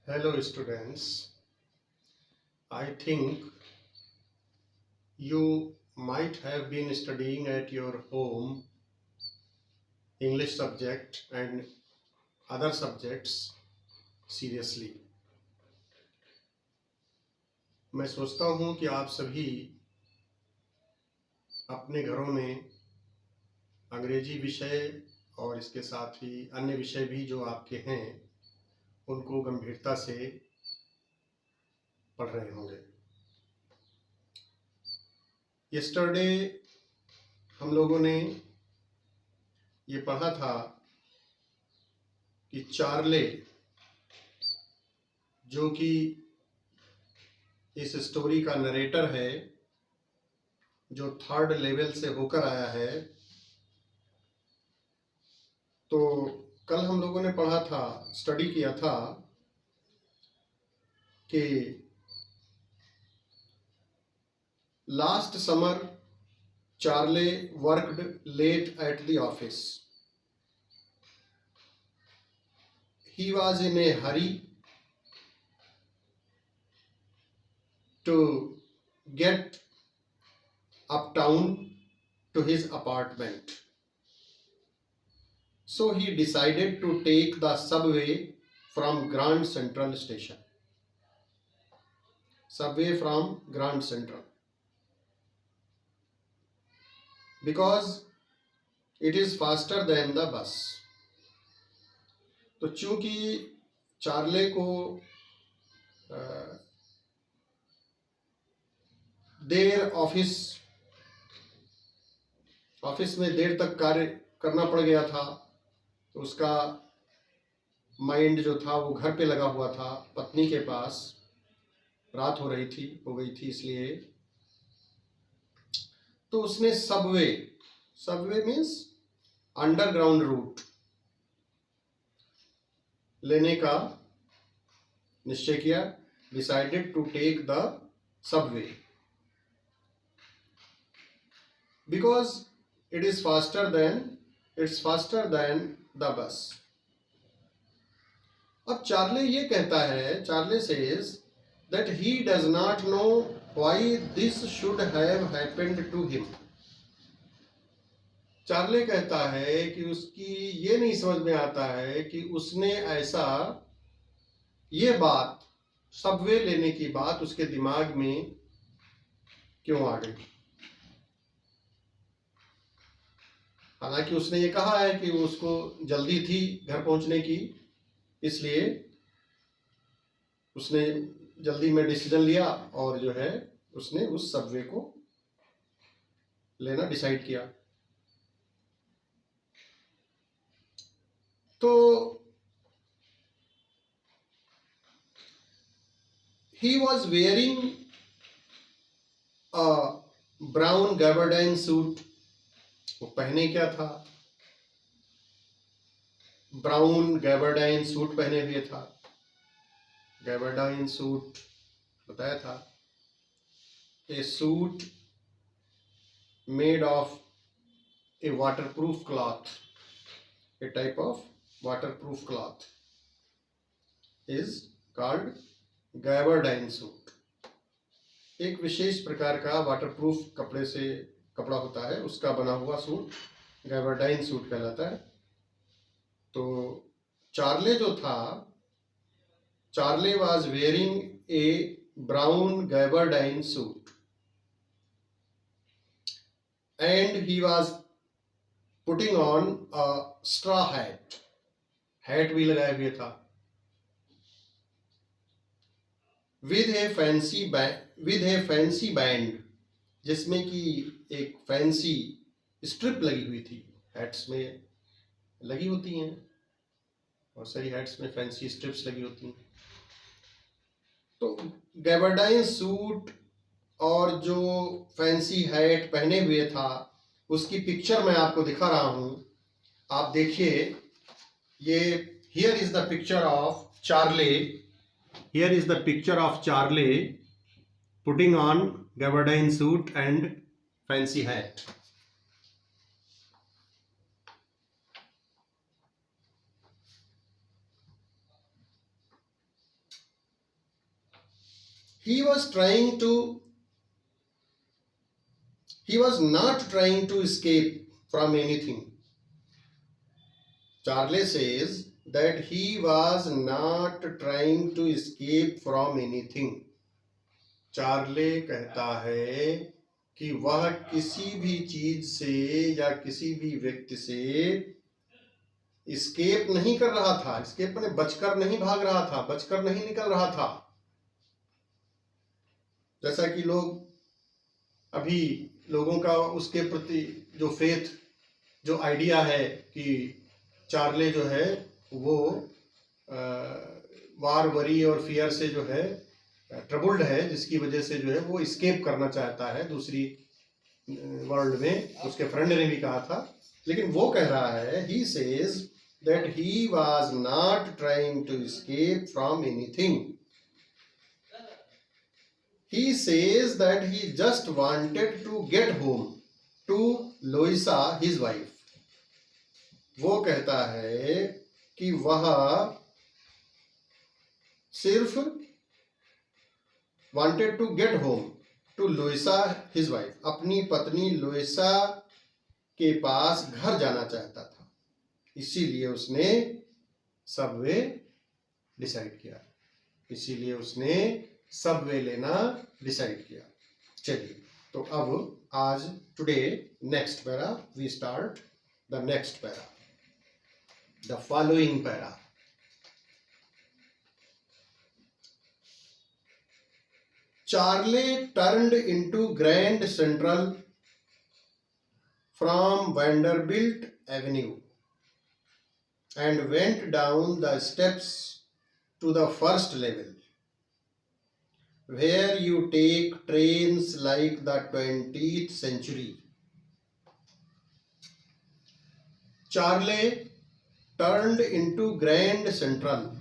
Hello, students. I think you might have been studying at your home English subject and other subjects seriously. मैं सोचता हूँ कि आप सभी अपने घरों में अंग्रेजी विषय और इसके साथ ही अन्य विषय भी जो आपके हैं उनको गंभीरता से पढ़ रहे होंगे। यस्टरडे हम लोगों ने ये पढ़ा था कि चार्ले जो कि इस स्टोरी का नरेटर है, जो थर्ड लेवल से होकर आया है, तो कल हम लोगों ने पढ़ा था, स्टडी किया था कि last summer Charlie worked late at the office. He was in a hurry to get uptown to his apartment. So he decided to take the subway from Grand Central Station. Subway from Grand Central. Because it is faster than the bus. तो चूंकि Charlie को देर office में देर तक कार्य करना पड़ गया था, तो उसका माइंड जो था वो घर पे लगा हुआ था, पत्नी के पास. रात हो गई थी इसलिए तो उसने सबवे मीन्स अंडरग्राउंड रूट लेने का निश्चय किया. Decided to take the subway because it's faster than the bus. अब चार्ले ये कहता है, Charlie says that he does not know why this should have happened to him. Charlie कहता है कि उसकी ये नहीं समझ में आता है कि उसने ऐसा, ये बात, सबवे लेने की बात उसके दिमाग में क्यों आ गई. हालांकि उसने ये कहा है कि उसको जल्दी थी घर पहुंचने की, इसलिए उसने जल्दी में डिसीजन लिया और जो है उसने उस सबवे को लेना डिसाइड किया. तो he was wearing a brown gabardine suit. वो पहने क्या था? ब्राउन गैबरडाइन सूट पहने हुए था. गैबरडाइन सूट बताया था, a suit made of a waterproof cloth. A type of waterproof cloth is called gabardine suit. एक विशेष प्रकार का वाटरप्रूफ कपड़े से कपड़ा होता है, उसका बना हुआ सूट गैबरडाइन सूट कहलाता है. तो चार्ले जो था, Charley was wearing a brown gabardine suit and he was putting on a straw hat भी लगाए हुए था, विद ए फैंसी बैंड, जिसमें कि एक फैंसी स्ट्रिप लगी हुई थी. हैट्स में लगी होती हैं, और सारी हैट्स में फैंसी स्ट्रिप्स लगी होती हैं. तो गैबरडाइन सूट और जो फैंसी हैट पहने हुए था, उसकी पिक्चर मैं आपको दिखा रहा हूं. आप देखिए, ये here is the picture of Charlie. Here is the picture of Charlie putting on gabardine suit and fancy hat. he was not trying to escape from anything. Charlie says that he was not trying to escape from anything. Charlie कहता है कि वह किसी भी चीज से या किसी भी व्यक्ति से एस्केप नहीं कर रहा था. एस्केप माने बचकर नहीं भाग रहा था, बचकर नहीं निकल रहा था. जैसा कि लोग अभी लोगों का उसके प्रति जो फेथ, जो आइडिया है कि चार्ले जो है वो वार, वरी और फियर से जो है ट्रबल्ड है, जिसकी वजह से जो है वो एस्केप करना चाहता है दूसरी वर्ल्ड में. उसके फ्रेंड ने भी कहा था, लेकिन वो कह रहा है, he says that he was not trying to escape from anything. He says that he just wanted to get home to Louisa, his wife. वो कहता है कि वह सिर्फ wanted to get home to Louisa, his wife. अपनी पत्नी Luisa के पास घर जाना चाहता था, इसीलिए उसने सबवे डिसाइड किया, इसीलिए उसने सबवे लेना डिसाइड किया. चलिए, तो अब आज today next para we start the next para, the following para. Charlie turned into Grand Central from Vanderbilt Avenue and went down the steps to the first level, where you take trains like the 20th century. Charlie turned into Grand Central.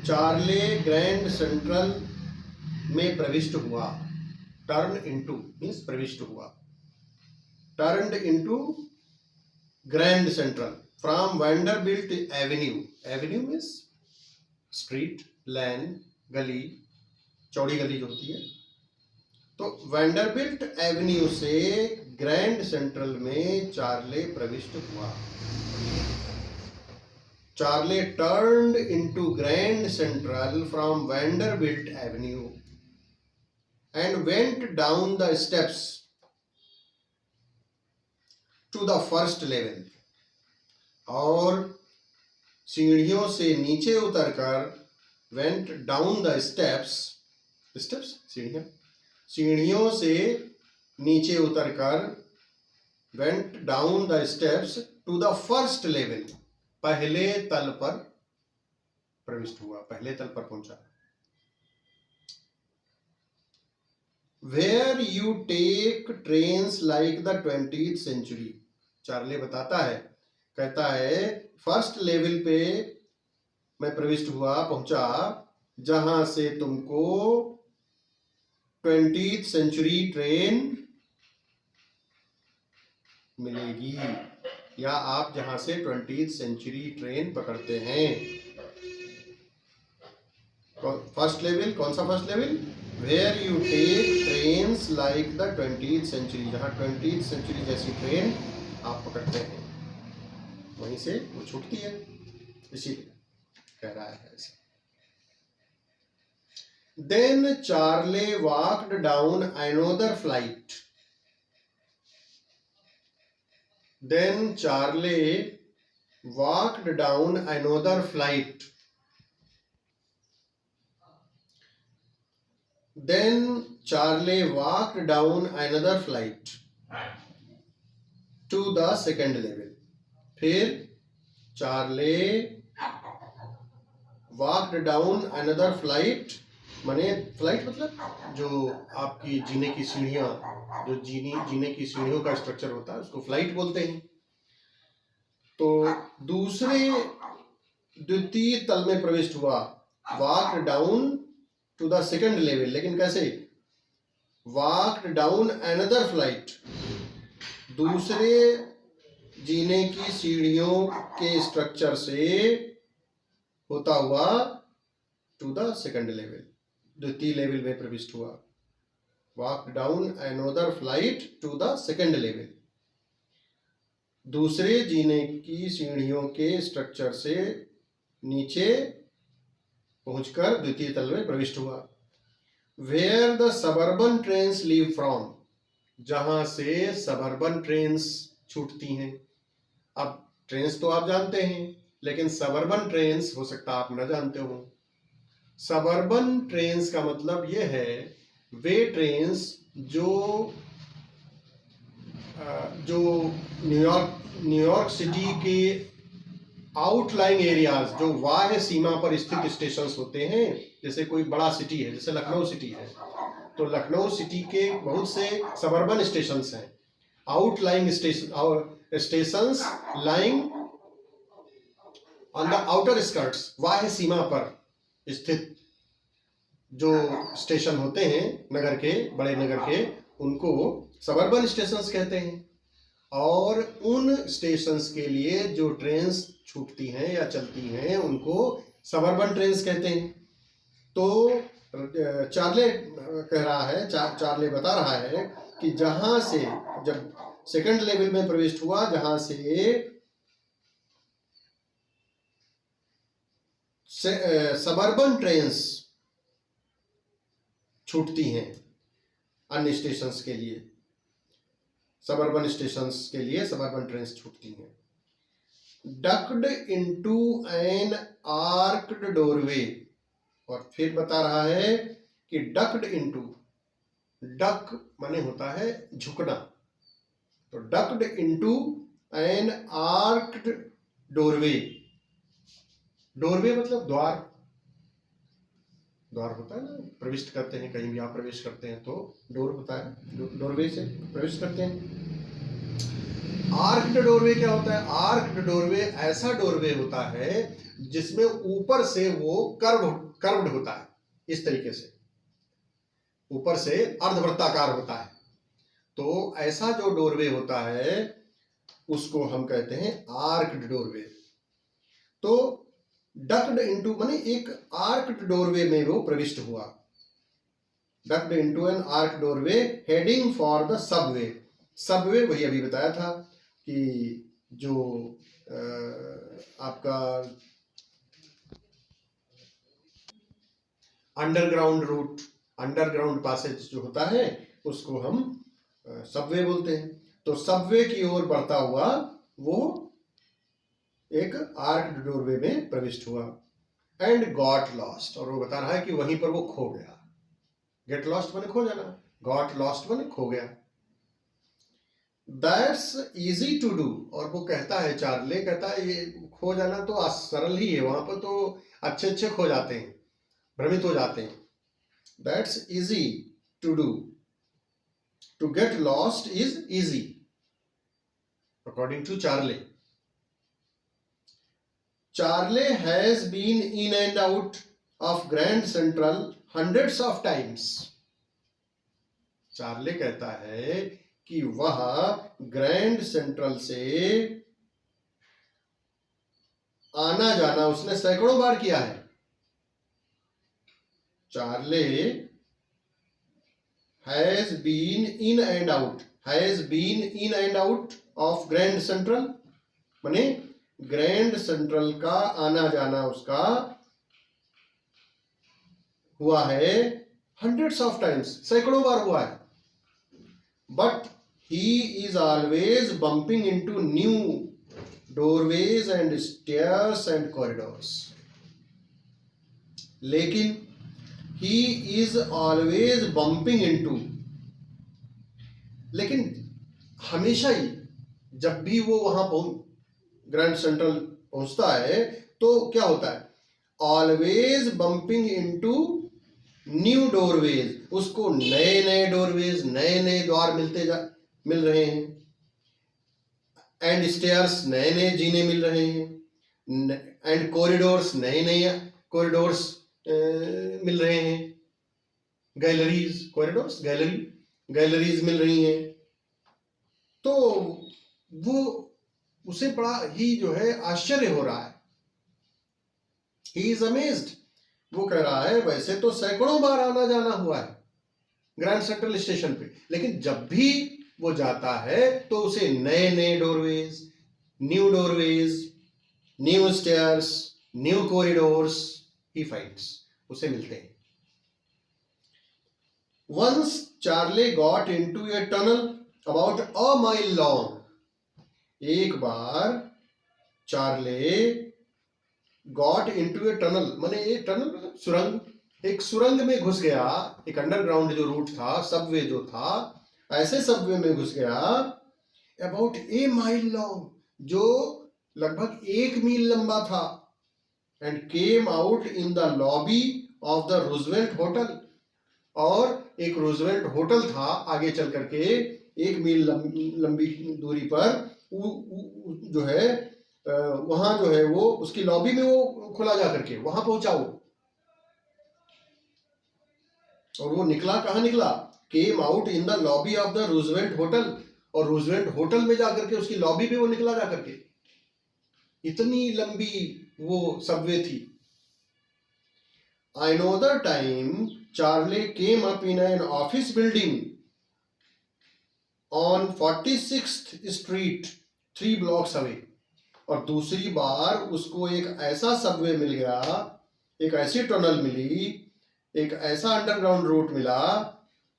Charley Grand Central में प्रविष्ट हुआ. Turn into means प्रविष्ट हुआ. Turned into Grand Central from Vanderbilt Avenue. Avenue means street, lane, गली, चौड़ी गली जो होती है. तो वैंडरबिल्ट एवेन्यू से ग्रैंड सेंट्रल में चार्ले प्रविष्ट हुआ. Charlie turned into Grand Central from Vanderbilt Avenue and went down the steps to the first level. और सीढ़ियों से नीचे उतरकर went down the steps, steps सीढ़ियां, सीढ़ियों से नीचे उतरकर went down the steps to the first level. पहले तल पर प्रविष्ट हुआ, पहले तल पर पहुंचा. Where you take trains like the 20th century. Charlie बताता है, कहता है फर्स्ट लेवल पे मैं प्रविष्ट हुआ, पहुंचा, जहां से तुमको 20th सेंचुरी ट्रेन मिलेगी, या आप जहां से 20th सेंचुरी ट्रेन पकड़ते हैं. फर्स्ट लेवल, कौन सा first level? Where you take trains like the 20th century, जहां 20th सेंचुरी जैसी ट्रेन आप पकड़ते हैं, वहीं से वो छूटती है, इसीलिए कह रहा है ऐसा. Then Charlie walked down another flight. Then Charlie walked down another flight. Then Charlie walked down another flight to the second level. फिर Charlie walked down another flight, माने फ्लाइट मतलब जो आपकी जीने की सीढ़ियां, जो जीने की सीढ़ियों का स्ट्रक्चर होता है उसको फ्लाइट बोलते हैं. तो द्वितीय तल में प्रविष्ट हुआ. Walk down to the second level, लेकिन कैसे? वॉक डाउन अनदर फ्लाइट, दूसरे जीने की सीढ़ियों के स्ट्रक्चर से होता हुआ टू द सेकंड लेवल. द्वितीय लेवल में प्रविष्ट हुआ। Walk down another flight to the second level, दूसरे जीने की सीढ़ियों के स्ट्रक्चर से नीचे पहुंचकर द्वितीय तल में प्रविष्ट हुआ। Where the suburban trains leave from, जहां से सबर्बन ट्रेन्स छूटती हैं। अब ट्रेन्स तो आप जानते हैं, लेकिन सबर्बन ट्रेन्स हो सकता आप न जानते हो। सबर्बन ट्रेन्स का मतलब यह है वे ट्रेन्स जो न्यूयॉर्क सिटी के आउटलाइंग एरियाज, जो बाह्य सीमा पर स्थित स्टेशंस होते हैं, जैसे कोई बड़ा सिटी है, जैसे लखनऊ सिटी है, तो लखनऊ सिटी के बहुत से सबर्बन स्टेशंस हैं, outlying stations lying on the outer skirts, बाह्य सीमा पर स्थित जो स्टेशन होते हैं नगर के, बड़े नगर के, उनको सबर्बन स्टेशंस कहते हैं। और उन स्टेशंस के लिए जो ट्रेन्स छूटती हैं या चलती हैं उनको सबर्बन ट्रेन्स कहते हैं। तो चार्ले कह रहा है, चार्ले बता रहा है कि जहां से जब सेकंड लेवल में प्रविष्ट हुआ, जहां से सबर्बन ट्रेन्स छूटती हैं अन्य स्टेशंस के लिए, सबर्बन स्टेशंस के लिए सबर्बन ट्रेन्स छूटती हैं। डक्ड इनटू एन आर्क्ड डोरवे, और फिर बता रहा है कि डक्ड इनटू, डक माने होता है झुकना, तो ducked into N आर्क्ड doorway, doorway मतलब द्वार, द्वार होता है ना, प्रविष्ट करते हैं, कहीं भी आप प्रवेश करते हैं तो डोर होता है, डोरवे से प्रवेश करते हैं। आर्क्ड डोरवे क्या होता है? आर्क्ड डोरवे ऐसा डोरवे होता है जिसमें ऊपर से वो कर्व्ड होता है, इस तरीके से ऊपर से अर्धवृत्ताकार होता है। तो ऐसा जो डोरवे होता है उसको हम कहते हैं आर्क्ड डोरवे। तो डक्ड इनटू माने एक आर्क्ड डोरवे में वो प्रविष्ट हुआ। Ducked into an arch doorway heading for the subway. Subway वही अभी बताया था कि जो आपका अंडरग्राउंड रूट, अंडरग्राउंड पैसेज जो होता है उसको हम सबवे बोलते हैं। तो सबवे की ओर बढ़ता हुआ वो एक आर्क्ड डोरवे में प्रविष्ट हुआ। एंड गॉट लॉस्ट, और वो बता रहा है कि वहीं पर वो खो गया। गेट लॉस्ट माने खो जाना, गॉट लॉस्ट माने खो गया। दैट्स इजी टू डू, और वो कहता है, चार्ले कहता है ये खो जाना तो सरल ही है, वहां पर तो अच्छे अच्छे खो जाते हैं, भ्रमित हो जाते हैं। That's easy to do, to get lost is easy according to Charlie. Charlie has been in and out of Grand Central hundreds of times। चार्ले कहता है कि वह ग्रैंड सेंट्रल से आना जाना उसने सैकड़ों बार किया है। Charlie has been in and out, has been in and out of Grand Central माने ग्रैंड सेंट्रल का आना जाना उसका हुआ है hundreds of times, सैकड़ों बार हुआ है। But he is always bumping into new doorways and stairs and corridors। लेकिन he is always bumping into, लेकिन हमेशा ही जब भी वो वहां ग्रैंड सेंट्रल पहुंचता है तो क्या होता है? Always bumping into new doorways, उसको नए नए डोरवेज, नए नए द्वार मिल रहे हैं। एंड स्टेयर्स, नए नए जीने मिल रहे हैं। एंड कॉरिडोर्स, नए नए कॉरिडोर्स मिल रहे हैं। गैलरीज, कॉरिडोर्स गैलरीज मिल रही हैं। तो वो उसे बड़ा ही जो है आश्चर्य हो रहा है। ही इज अमेज्ड वो कह रहा है वैसे तो सैकड़ों बार आना जाना हुआ है ग्रैंड सेंट्रल स्टेशन पे, लेकिन जब भी वो जाता है तो उसे नए नए doorways, new stairs, new corridors he finds, उसे मिलते हैं। Once Charlie got into a tunnel about a mile long, एक बार Charlie got into a tunnel, माने ये टनल सुरंग, एक सुरंग में घुस गया, एक अंडरग्राउंड जो रूट था, सबवे जो था, ऐसे सबवे में घुस गया अबाउट ए माइल लॉन्ग, जो लगभग 1 मील लंबा था, and came out in the lobby of the Roosevelt hotel, और एक रूजवेल्ट होटल था आगे चल करके 1 मील लंबी दूरी पर जो है वहां जो है वो उसकी लॉबी में वो खुला जा करके वहां पहुंचा वो, और वो निकला, कहां निकला, came out in the lobby of the Roosevelt hotel, और रूजवेल्ट होटल में जाकर के उसकी लॉबी पे वो निकला जा करके, इतनी लंबी वो सबवे थी। Another time Charlie came up in an office building on 46th Street 3 blocks away, और दूसरी बार उसको एक ऐसा सबवे मिल गया, एक ऐसी टनल मिली, एक ऐसा अंडरग्राउंड रूट मिला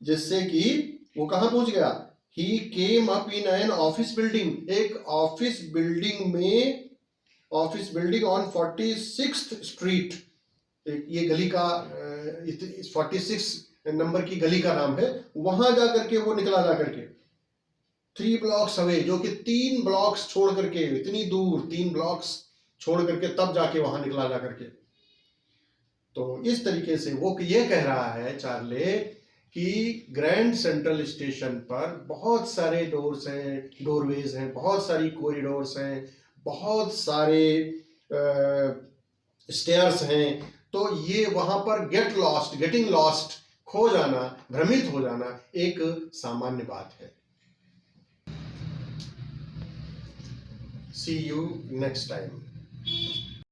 जिससे कि वो कहां पहुंच गया, he came up in an office building, एक ऑफिस बिल्डिंग में, office building on 46th street, ये गली का 46 नंबर की गली का नाम है, वहां जाकर के वो निकला जा करके 3 ब्लॉक्स अवे, जो कि 3 ब्लॉक्स छोड़ करके, इतनी दूर 3 ब्लॉक्स छोड़ करके तब जाके वहां निकला जा करके। तो इस तरीके से वो ये कह रहा है चार्ले कि ग्रैंड सेंट्रल स्टेशन पर बहुत सारे डोर्स हैं, डोरवेज हैं, बहुत सारी कॉरिडोर्स हैं, बहुत सारे स्टेयर्स हैं, तो ये वहां पर गेटिंग लॉस्ट, खो जाना, भ्रमित हो जाना एक सामान्य बात है। See you next time.